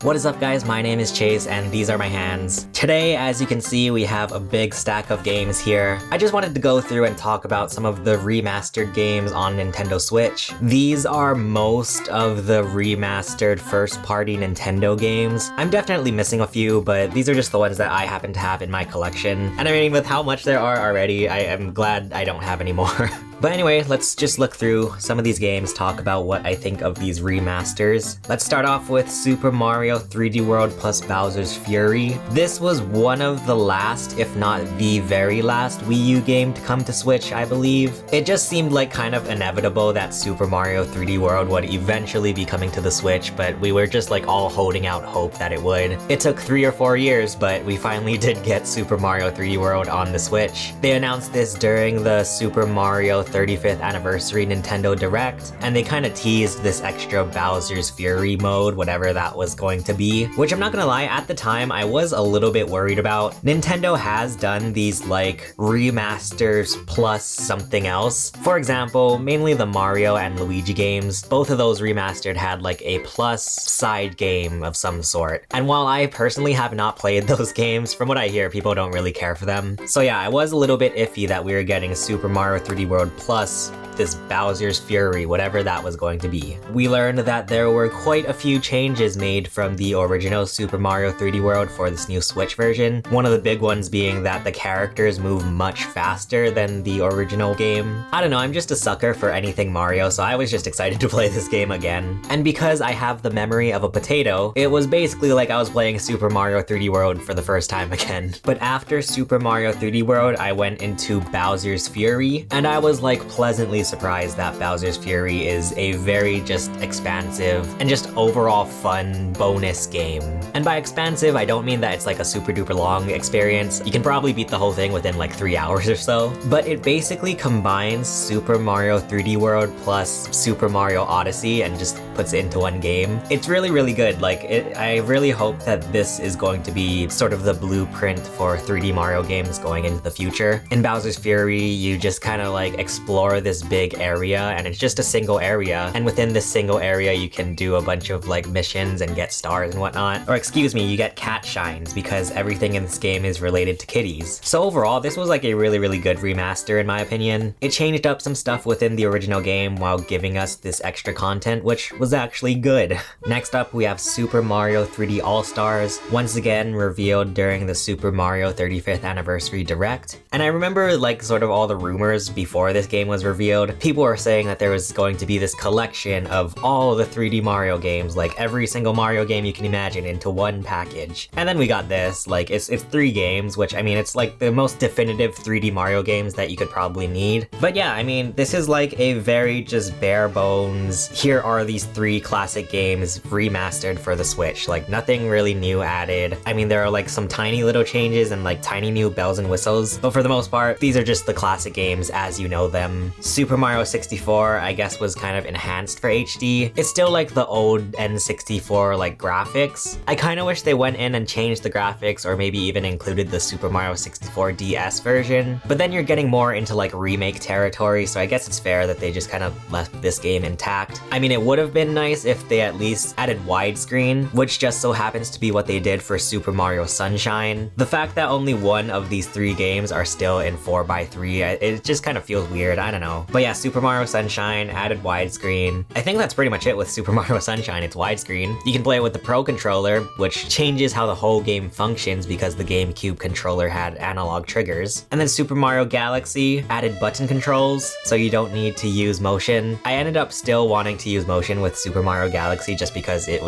What is up guys, my name is Chase and these are my hands. Today, as you can see, we have a big stack of games here. I just wanted to go through and talk about some of the remastered games on Nintendo Switch. These are most of the remastered first-party Nintendo games. I'm definitely missing a few, but these are just the ones that I happen to have in my collection. And I mean, with how much there are already, I am glad I don't have any more. But anyway, let's just look through some of these games, talk about what I think of these remasters. Let's start off with Super Mario 3D World plus Bowser's Fury. This was one of the last, if not the very last, Wii U game to come to Switch, I believe. It just seemed like kind of inevitable that Super Mario 3D World would eventually be coming to the Switch, but we were just like all holding out hope that it would. It took 3 or 4 years, but we finally did get Super Mario 3D World on the Switch. They announced this during the Super Mario 35th anniversary Nintendo Direct, and they kind of teased this extra Bowser's Fury mode, whatever that was going to be, which I'm not gonna lie, at the time I was a little bit worried about. Nintendo has done these like remasters plus something else. For example, mainly the Mario and Luigi games, both of those remastered had like a plus side game of some sort. And while I personally have not played those games, from what I hear, people don't really care for them. So yeah, I was a little bit iffy that we were getting Super Mario 3D World plus this Bowser's Fury, whatever that was going to be. We learned that there were quite a few changes made from the original Super Mario 3D World for this new Switch version. One of the big ones being that the characters move much faster than the original game. I don't know, I'm just a sucker for anything Mario, so I was just excited to play this game again. And because I have the memory of a potato, it was basically like I was playing Super Mario 3D World for the first time again. But after Super Mario 3D World, I went into Bowser's Fury, and I was like pleasantly surprised that Bowser's Fury is a very just expansive and just overall fun bonus game. And by expansive, I don't mean that it's like a super duper long experience. You can probably beat the whole thing within like 3 hours or so. But it basically combines Super Mario 3D World plus Super Mario Odyssey and just puts it into one game. It's really, really good. Like, I really hope that this is going to be sort of the blueprint for 3D Mario games going into the future. In Bowser's Fury, you just kind of like explore this big area, and it's just a single area, and within this single area you can do a bunch of like missions and get stars and whatnot. Or excuse me, you get cat shines because everything in this game is related to kitties. So overall, this was like a really, really good remaster in my opinion. It changed up some stuff within the original game while giving us this extra content, which was actually good. Next up, we have Super Mario 3D All-Stars, once again revealed during the Super Mario 35th Anniversary Direct. And I remember like sort of all the rumors before this game was revealed. People were saying that there was going to be this collection of all the 3D Mario games, like every single Mario game you can imagine into one package. And then we got this, like it's 3 games, which I mean, it's like the most definitive 3D Mario games that you could probably need. But yeah, I mean, this is like a very just bare bones, here are these 3 classic games remastered for the Switch. Like nothing really new added. I mean, there are like some tiny little changes and like tiny new bells and whistles, but for the most part, these are just the classic games as you know them. Super Mario 64, I guess, was kind of enhanced for HD. It's still like the old N64 like graphics. I kind of wish they went in and changed the graphics, or maybe even included the Super Mario 64 DS version. But then you're getting more into like remake territory, so I guess it's fair that they just kind of left this game intact. I mean, it would have been nice if they at least added widescreen, which just so happens to be what they did for Super Mario Sunshine. The fact that only one of these 3 games are still in 4:3, it just kind of feels weird, I don't know. But yeah, Super Mario Sunshine added widescreen. I think that's pretty much it with Super Mario Sunshine, it's widescreen. You can play it with the Pro Controller, which changes how the whole game functions because the GameCube controller had analog triggers. And then Super Mario Galaxy added button controls, so you don't need to use motion. I ended up still wanting to use motion with Super Mario Galaxy just because it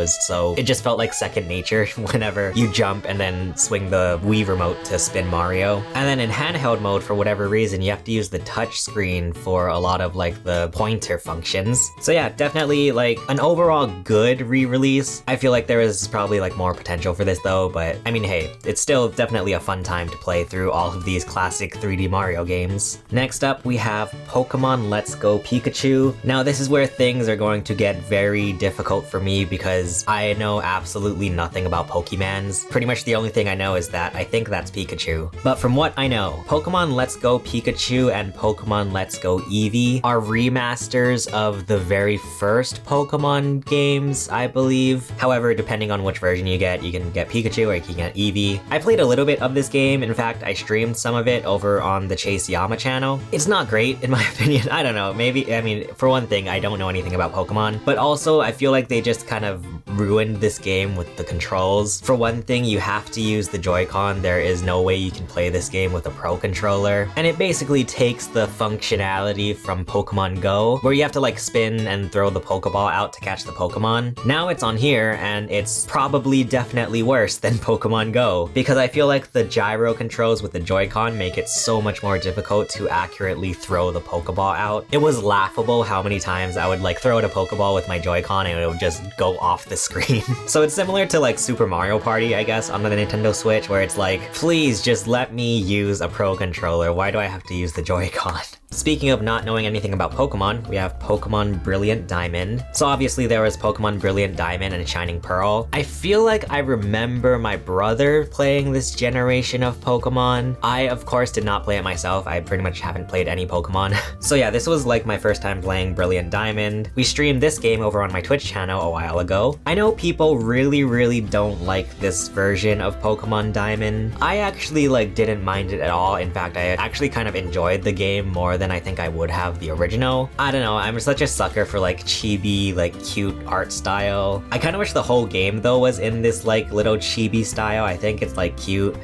just felt like second nature whenever you jump and then swing the Wii remote to spin Mario. And then in handheld mode, for whatever reason, you have to use the touch screen for a lot of like the pointer functions. So yeah, definitely like an overall good re-release. I feel like there is probably like more potential for this though, but I mean, hey, it's still definitely a fun time to play through all of these classic 3D Mario games. Next up, we have Pokemon Let's Go Pikachu. Now this is where things are going to get very difficult for me because I know absolutely nothing about Pokemans. Pretty much the only thing I know is that I think that's Pikachu. But from what I know, Pokemon Let's Go Pikachu and Pokemon and Let's Go Eevee are remasters of the very first Pokemon games, I believe. However, depending on which version you can get Pikachu or you can get Eevee. I played a little bit of this game. In fact, I streamed some of it over on the Chase Yama channel. It's not great in my opinion. I don't know, maybe, I mean, for one thing, I don't know anything about Pokemon, but also I feel like they just kind of ruined this game with the controls. For one thing, you have to use the Joy-Con. There is no way you can play this game with a Pro controller, and it basically takes the functionality from Pokemon Go, where you have to like spin and throw the Pokeball out to catch the Pokemon. Now it's on here, and it's probably definitely worse than Pokemon Go, because I feel like the gyro controls with the Joy-Con make it so much more difficult to accurately throw the Pokeball out. It was laughable how many times I would like throw at a Pokeball with my Joy-Con and it would just go off the screen. So it's similar to like Super Mario Party, I guess, on the Nintendo Switch, where it's like, please just let me use a Pro controller. Why do I have to use the Joy-Con? Speaking of not knowing anything about Pokemon, we have Pokemon Brilliant Diamond. So obviously there was Pokemon Brilliant Diamond and Shining Pearl. I feel like I remember my brother playing this generation of Pokemon. I, of course, did not play it myself. I pretty much haven't played any Pokemon. So yeah, this was like my first time playing Brilliant Diamond. We streamed this game over on my Twitch channel a while ago. I know people really don't like this version of Pokemon Diamond. I actually like didn't mind it at all. In fact, I actually kind of enjoyed the game more than I think I would have the original. I don't know, I'm such a sucker for like chibi, like cute art style. I kind of wish the whole game though was in this like little chibi style. I think it's like cute.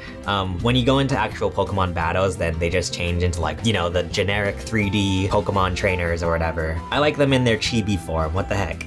When you go into actual Pokemon battles, then they just change into like, you know, the generic 3D Pokemon trainers or whatever. I like them in their chibi form, what the heck.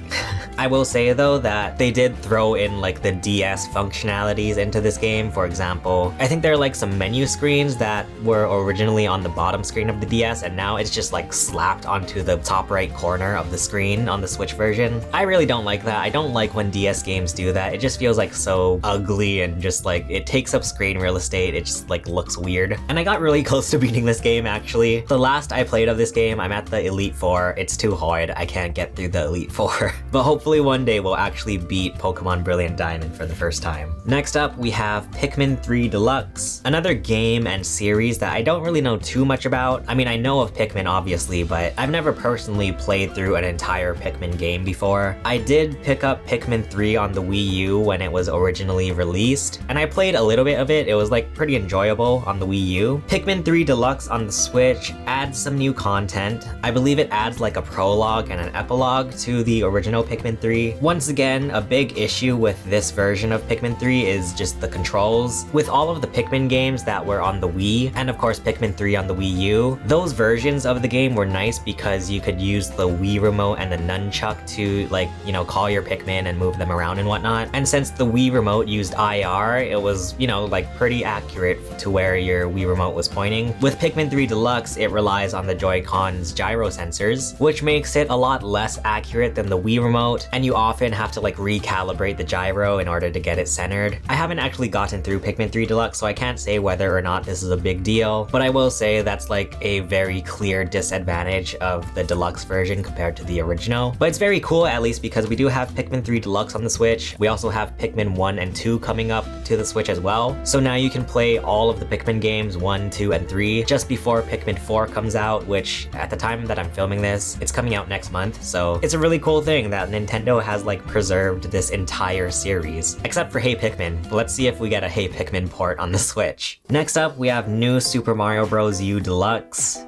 I will say though that they did throw in like the DS functionalities into this game. For example, I think there are like some menu screens that were originally on the bottom screen of the DS, and now it's just like slapped onto the top right corner of the screen on the Switch version. I really don't like that. I don't like when DS games do that. It just feels like so ugly and just like it takes up screen real estate. It just like looks weird. And I got really close to beating this game actually. The last I played of this game, I'm at the Elite Four. It's too hard. I can't get through the Elite Four. But hopefully one day we'll actually beat Pokemon Brilliant Diamond for the first time. Next up, we have Pikmin 3 Deluxe, another game and series that I don't really know too much about. I mean, I know of Pikmin obviously, but I've never personally played through an entire Pikmin game before. I did pick up Pikmin 3 on the Wii U when it was originally released, and I played a little bit of it. It was like pretty enjoyable on the Wii U. Pikmin 3 Deluxe on the Switch adds some new content. I believe it adds like a prologue and an epilogue to the original Pikmin 3. Once again, a big issue with this version of Pikmin 3 is just the controls. With all of the Pikmin games that were on the Wii, and of course Pikmin 3 on the Wii U, those versions of the game were nice because you could use the Wii remote and the nunchuck to like, you know, call your Pikmin and move them around and whatnot. And since the Wii remote used IR, it was, you know, like pretty accurate to where your Wii remote was pointing. With Pikmin 3 Deluxe, it relies on the Joy-Con's gyro sensors, which makes it a lot less accurate than the Wii remote, and you often have to like recalibrate the gyro in order to get it centered. I haven't actually gotten through Pikmin 3 Deluxe, so I can't say whether or not this is a big deal, but I will say that's like a very clear disadvantage of the Deluxe version compared to the original. But it's very cool at least because we do have Pikmin 3 Deluxe on the Switch. We also have Pikmin 1 and 2 coming up to the Switch as well. So now you can play all of the Pikmin games 1, 2, and 3 just before Pikmin 4 comes out, which at the time that I'm filming this, it's coming out next month. So it's a really cool thing that Nintendo has like preserved this entire series. Except for Hey Pikmin. But let's see if we get a Hey Pikmin port on the Switch. Next up, we have New Super Mario Bros. U Deluxe.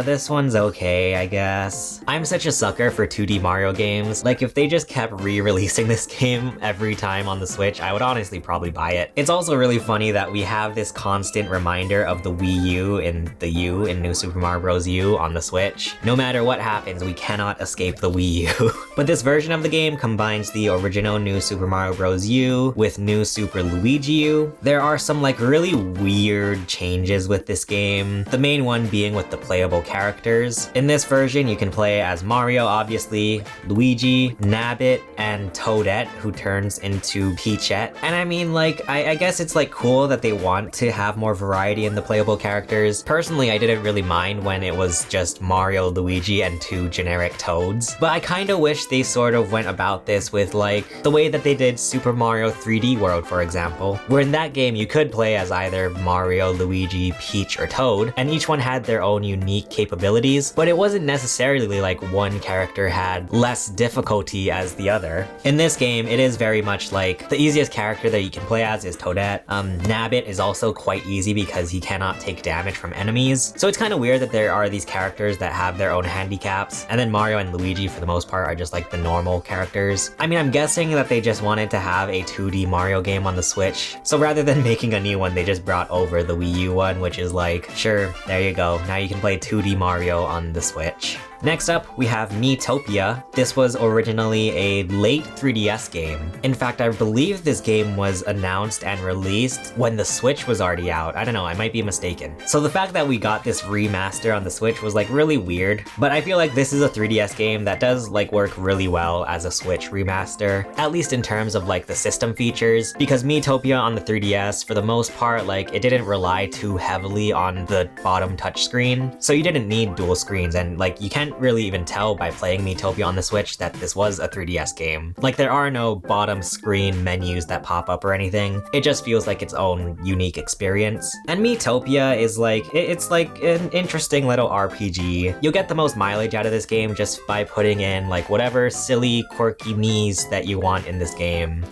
This one's okay, I guess. I'm such a sucker for 2D Mario games. Like, if they just kept re-releasing this game every time on the Switch, I would honestly probably buy it. It's also really funny that we have this constant reminder of the Wii U in the U in New Super Mario Bros. U on the Switch. No matter what happens, we cannot escape the Wii U. But this version of the game combines the original New Super Mario Bros. U with New Super Luigi U. There are some like really weird changes with this game, the main one being with the playable characters. In this version, you can play as Mario, obviously, Luigi, Nabbit, and Toadette, who turns into Peachette. And I mean, like, I guess it's like cool that they want to have more variety in the playable characters. Personally, I didn't really mind when it was just Mario, Luigi, and 2 generic Toads. But I kinda wish they sort of went about this with like the way that they did Super Mario 3D World, for example, where in that game you could play as either Mario, Luigi, Peach, or Toad, and each one had their own own unique capabilities, but it wasn't necessarily like one character had less difficulty as the other. In this game, it is very much like the easiest character that you can play as is Toadette. Nabbit is also quite easy because he cannot take damage from enemies. So it's kind of weird that there are these characters that have their own handicaps, and then Mario and Luigi for the most part are just like the normal characters. I mean, I'm guessing that they just wanted to have a 2D Mario game on the Switch, so rather than making a new one, they just brought over the Wii U one, which is like, sure, there you go, now you can play 2D Mario on the Switch. Next up, we have Miitopia. This was originally a late 3DS game. In fact, I believe this game was announced and released when the Switch was already out. I don't know, I might be mistaken. So the fact that we got this remaster on the Switch was like really weird, but I feel like this is a 3DS game that does like work really well as a Switch remaster, at least in terms of like the system features, because Miitopia on the 3DS, for the most part, like it didn't rely too heavily on the bottom touchscreen, so you didn't need dual screens, and like you can't really even tell by playing Miitopia on the Switch that this was a 3DS game. Like there are no bottom screen menus that pop up or anything. It just feels like its own unique experience. And Miitopia is like, it's like an interesting little RPG. You'll get the most mileage out of this game just by putting in like whatever silly, quirky Miis that you want in this game.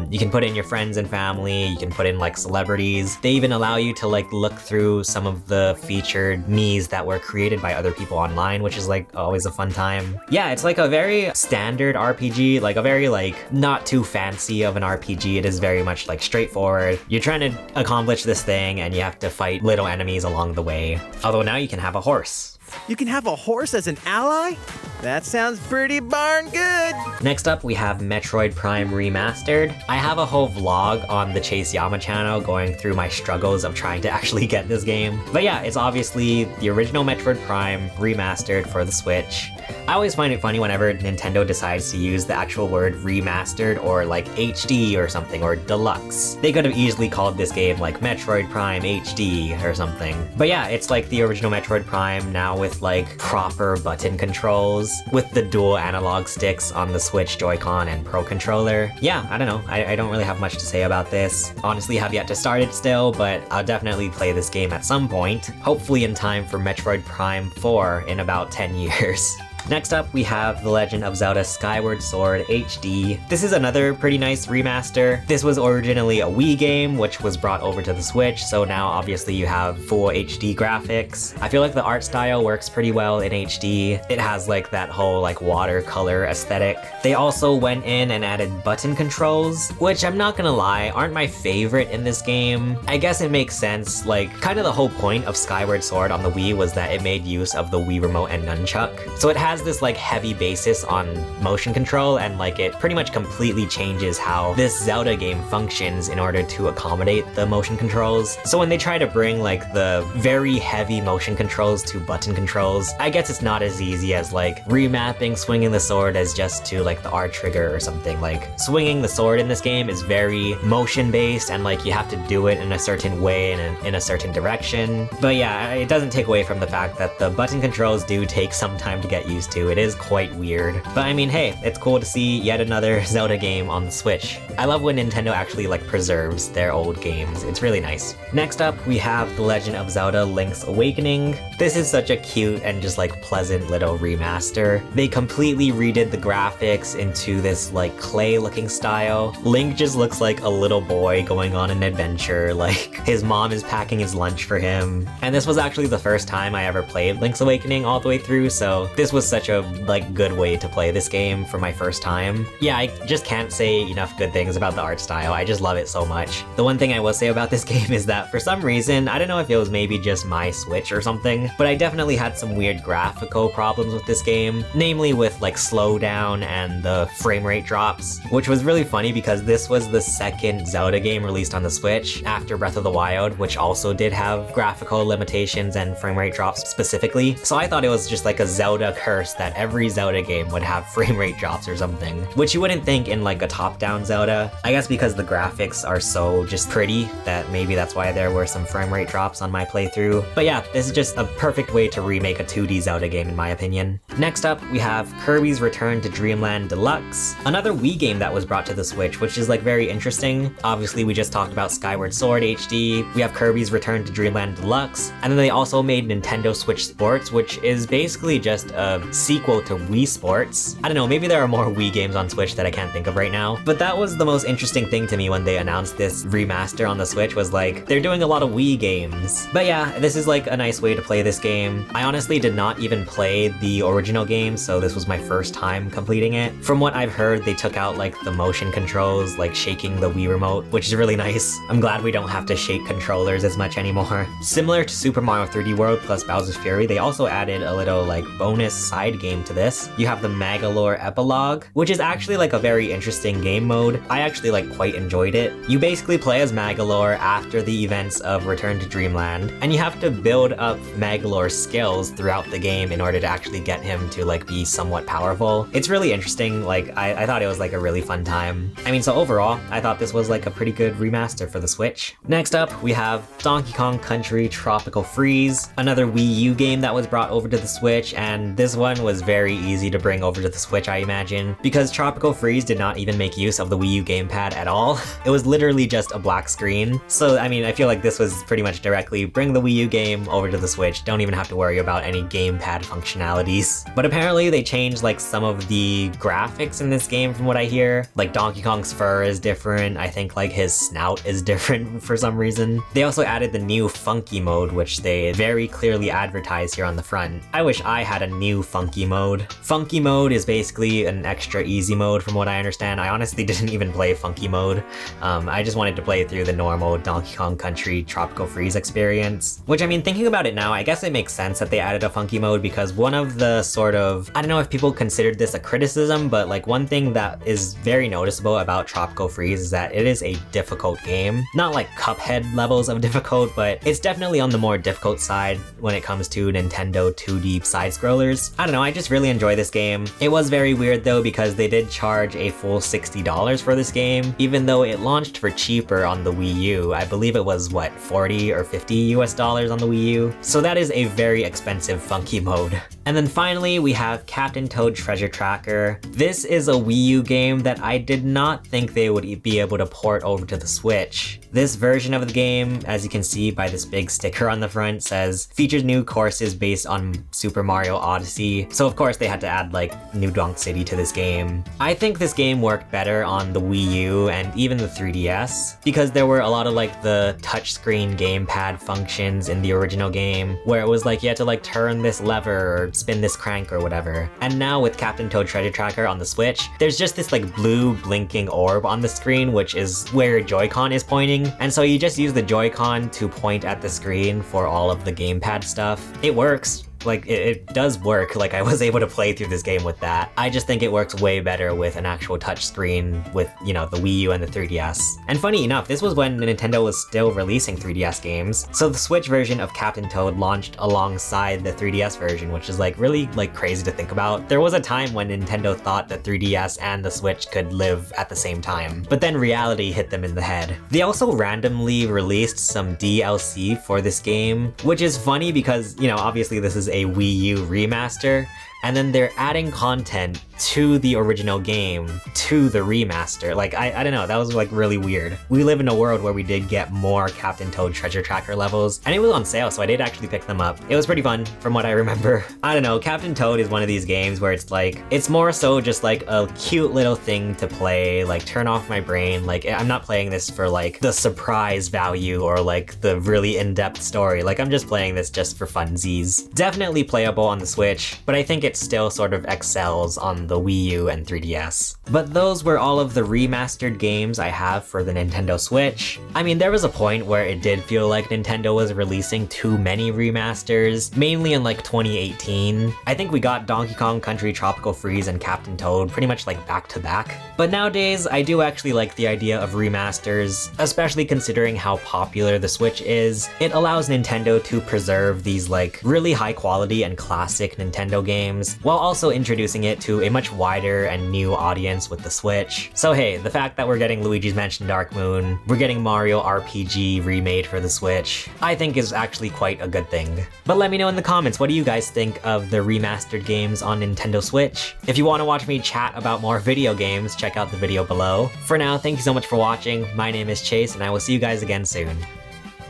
You can put in your friends and family, you can put in like celebrities. They even allow you to like look through some of the featured Miis that were created by other people online, which is like always a fun time. Yeah, it's like a very standard RPG, like a very like not too fancy of an RPG. It is very much like straightforward. You're trying to accomplish this thing and you have to fight little enemies along the way. Although now you can have a horse. You can have a horse as an ally? That sounds pretty darn good! Next up, we have Metroid Prime Remastered. I have a whole vlog on the Chase Yama channel going through my struggles of trying to actually get this game. But yeah, it's obviously the original Metroid Prime remastered for the Switch. I always find it funny whenever Nintendo decides to use the actual word remastered or like HD or something, or deluxe. They could have easily called this game like Metroid Prime HD or something. But yeah, it's like the original Metroid Prime now with like proper button controls, with the dual analog sticks on the Switch Joy-Con and Pro Controller. Yeah, I don't know. I don't really have much to say about this. Honestly, have yet to start it still, but I'll definitely play this game at some point, hopefully in time for Metroid Prime 4 in about 10 years. Next up, we have The Legend of Zelda Skyward Sword HD. This is another pretty nice remaster. This was originally a Wii game, which was brought over to the Switch, so now obviously you have full HD graphics. I feel like the art style works pretty well in HD. It has like that whole like watercolor aesthetic. They also went in and added button controls, which I'm not gonna lie, aren't my favorite in this game. I guess it makes sense, like kind of the whole point of Skyward Sword on the Wii was that it made use of the Wii Remote and Nunchuck. So it has this like heavy basis on motion control, and like it pretty much completely changes how this Zelda game functions in order to accommodate the motion controls. So when they try to bring like the very heavy motion controls to button controls, I guess it's not as easy as like remapping swinging the sword as just to like the R trigger or something. Like swinging the sword in this game is very motion based, and like you have to do it in a certain way and in a certain direction. But yeah, it doesn't take away from the fact that the button controls do take some time to get used to. It is quite weird. But I mean, hey, it's cool to see yet another Zelda game on the Switch. I love when Nintendo actually like preserves their old games. It's really nice. Next up, we have The Legend of Zelda Link's Awakening. This is such a cute and just like pleasant little remaster. They completely redid the graphics into this like clay looking style. Link just looks like a little boy going on an adventure, like his mom is packing his lunch for him. And this was actually the first time I ever played Link's Awakening all the way through, so this was such a like good way to play this game for my first time. Yeah, I just can't say enough good things about the art style. I just love it so much. The one thing I will say about this game is that for some reason, I don't know if it was maybe just my Switch or something, but I definitely had some weird graphical problems with this game, namely with like slowdown and the frame rate drops, which was really funny because this was the second Zelda game released on the Switch after Breath of the Wild, which also did have graphical limitations and frame rate drops specifically. So I thought it was just like a Zelda curse course that every Zelda game would have frame rate drops or something, which you wouldn't think in like a top-down Zelda. I guess because the graphics are so just pretty that maybe that's why there were some frame rate drops on my playthrough. But yeah, this is just a perfect way to remake a 2D Zelda game in my opinion. Next up, we have Kirby's Return to Dreamland Deluxe, another Wii game that was brought to the Switch, which is like very interesting. Obviously, we just talked about Skyward Sword HD, we have Kirby's Return to Dreamland Deluxe, and then they also made Nintendo Switch Sports, which is basically just a sequel to Wii Sports. I don't know, maybe there are more Wii games on Switch that I can't think of right now, but that was the most interesting thing to me when they announced this remaster on the Switch, was like, they're doing a lot of Wii games. But yeah, this is like a nice way to play this game. I honestly did not even play the original game, so this was my first time completing it. From what I've heard, they took out like the motion controls, like shaking the Wii remote, which is really nice. I'm glad we don't have to shake controllers as much anymore. Similar to Super Mario 3D World plus Bowser's Fury, they also added a little like bonus side game to this. You have the Magolor Epilogue, which is actually like a very interesting game mode. I actually like quite enjoyed it. You basically play as Magolor after the events of Return to Dreamland, and you have to build up Magolor's skills throughout the game in order to actually get him to like be somewhat powerful. It's really interesting. Like I thought it was like a really fun time. I mean, so overall, I thought this was like a pretty good remaster for the Switch. Next up, we have Donkey Kong Country Tropical Freeze, another Wii U game that was brought over to the Switch, and this one was very easy to bring over to the Switch, I imagine, because Tropical Freeze did not even make use of the Wii U gamepad at all. It was literally just a black screen. So I mean, I feel like this was pretty much directly bring the Wii U game over to the Switch, don't even have to worry about any gamepad functionalities. But apparently they changed like some of the graphics in this game from what I hear. Like Donkey Kong's fur is different, I think like his snout is different for some reason. They also added the new Funky mode, which they very clearly advertise here on the front. I wish I had a new Funky mode. Funky mode is basically an extra easy mode from what I understand. I honestly didn't even play Funky mode. I just wanted to play through the normal Donkey Kong Country Tropical Freeze experience. Which, I mean, thinking about it now, I guess it makes sense that they added a Funky mode, because one of the sort of, I don't know if people considered this a criticism, but like one thing that is very noticeable about Tropical Freeze is that it is a difficult game. Not like Cuphead levels of difficult, but it's definitely on the more difficult side when it comes to Nintendo 2D side-scrollers. I don't know, I just really enjoy this game. It was very weird though, because they did charge a full $60 for this game, even though it launched for cheaper on the Wii U. I believe it was, what, 40 or 50 US dollars on the Wii U? So that is a very expensive Funky mode. And then finally, we have Captain Toad Treasure Tracker. This is a Wii U game that I did not think they would be able to port over to the Switch. This version of the game, as you can see by this big sticker on the front, says features new courses based on Super Mario Odyssey. So of course they had to add like New Donk City to this game. I think this game worked better on the Wii U and even the 3DS, because there were a lot of like the touchscreen gamepad functions in the original game, where it was like you had to like turn this lever or spin this crank or whatever. And now with Captain Toad Treasure Tracker on the Switch, there's just this like blue blinking orb on the screen, which is where your Joy-Con is pointing. And so you just use the Joy-Con to point at the screen for all of the gamepad stuff. It works. Like, it does work. Like, I was able to play through this game with that. I just think it works way better with an actual touchscreen with, you know, the Wii U and the 3DS. And funny enough, this was when Nintendo was still releasing 3DS games. So the Switch version of Captain Toad launched alongside the 3DS version, which is like really like crazy to think about. There was a time when Nintendo thought the 3DS and the Switch could live at the same time, but then reality hit them in the head. They also randomly released some DLC for this game, which is funny because, you know, obviously this is a Wii U remaster, and then they're adding content to the original game to the remaster. Like, I don't know, that was like really weird. We live in a world where we did get more Captain Toad Treasure Tracker levels, and it was on sale, so I did actually pick them up. It was pretty fun from what I remember. I don't know, Captain Toad is one of these games where it's like, it's more so just like a cute little thing to play, like turn off my brain. Like, I'm not playing this for like the surprise value or like the really in-depth story. Like, I'm just playing this just for funsies. Definitely playable on the Switch, but I think it still sort of excels on on the Wii U and 3DS. But those were all of the remastered games I have for the Nintendo Switch. I mean, there was a point where it did feel like Nintendo was releasing too many remasters, mainly in like 2018. I think we got Donkey Kong Country Tropical Freeze and Captain Toad pretty much like back to back. But nowadays, I do actually like the idea of remasters, especially considering how popular the Switch is. It allows Nintendo to preserve these like really high quality and classic Nintendo games, while also introducing it to a much wider and new audience with the Switch. So hey, the fact that we're getting Luigi's Mansion Dark Moon, we're getting Mario RPG remade for the Switch, I think is actually quite a good thing. But let me know in the comments, what do you guys think of the remastered games on Nintendo Switch? If you want to watch me chat about more video games, check out the video below. For now, thank you so much for watching. My name is Chase, and I will see you guys again soon.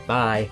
Bye!